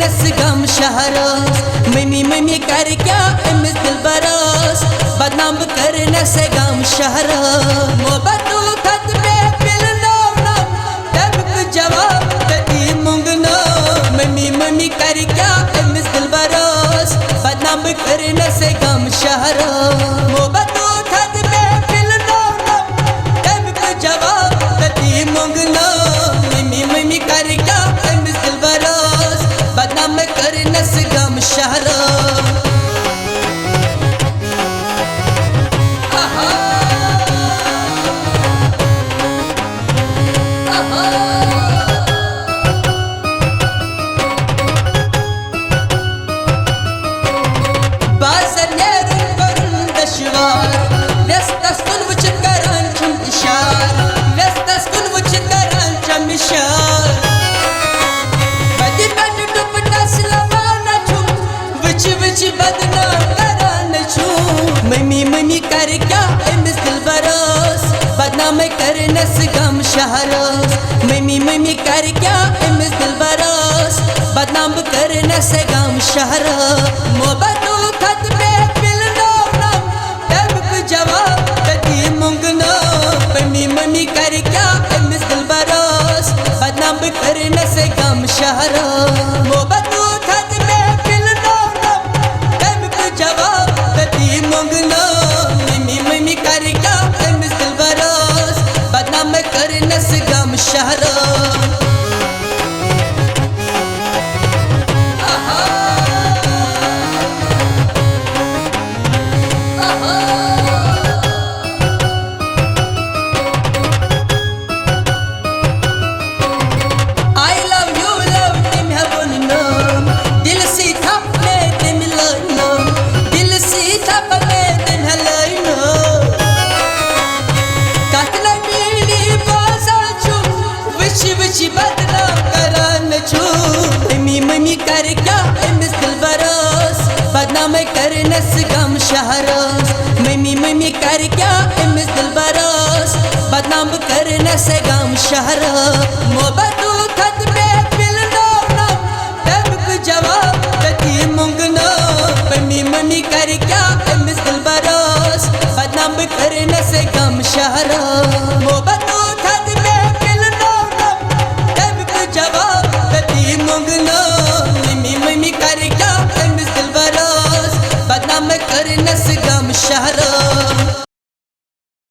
नस गम शहरोस mummy mummy कर क्या अमिस दिल बरोस बदनाम कर नस गम शहरोस मोहब्बत खत पे मिलना ना तब जवाब तभी मुंगना मम्मी मम्मी कर क्या अमिस दिल बरोस बदनाम कर नस गम शहरोस मोहब्बत खत पे मिलना ना तब जवाब तभी मुंगना मम्मी मम्मी कर क्या अमिस दिल बरोस बदनाम कर नस गम शहरोस मम्मी मम्मी कर क्या अमिस दिल बरोस बदनाम कर नस गम शहरोस मम्मी मम्मी कर क्या अमिस दिल बरोस बदनाम कर नस गम शहरोस मोहब्बत खत पे मिलना ना तब जवाब तभी मुंगना मम्मी मम्मी कर क्या अमिस दिल बरोस बदनाम कर नस गम शहरोस मोहब्बत खत पे मिलना ना तब जवाब तभी मुंगना मम्मी मम्मी कर क्या अमिस दिल बरोस बदनाम कर नस गम शहरोस बदनाम करान छू मम्मी मम्मी कर क्या अमिस दिल बरोस बदनाम कर नस गम शहरोस मम्मी मम्मी कर क्या अमिस दिल बरोस बदनाम कर नस गम शहरोस मोहब्बत खत पे मिलना ना तब जवाब तभी मुंगना मम्मी मम्मी कर क्या अमिस दिल बरोस बदनाम कर नस गम शहरोस मोहब्बत खत पे मिलना ना जवाब तभी मुंगना मम्मी मम्मी कर क्या अमिस दिल बरोस बदनाम कर नस गम शहरोस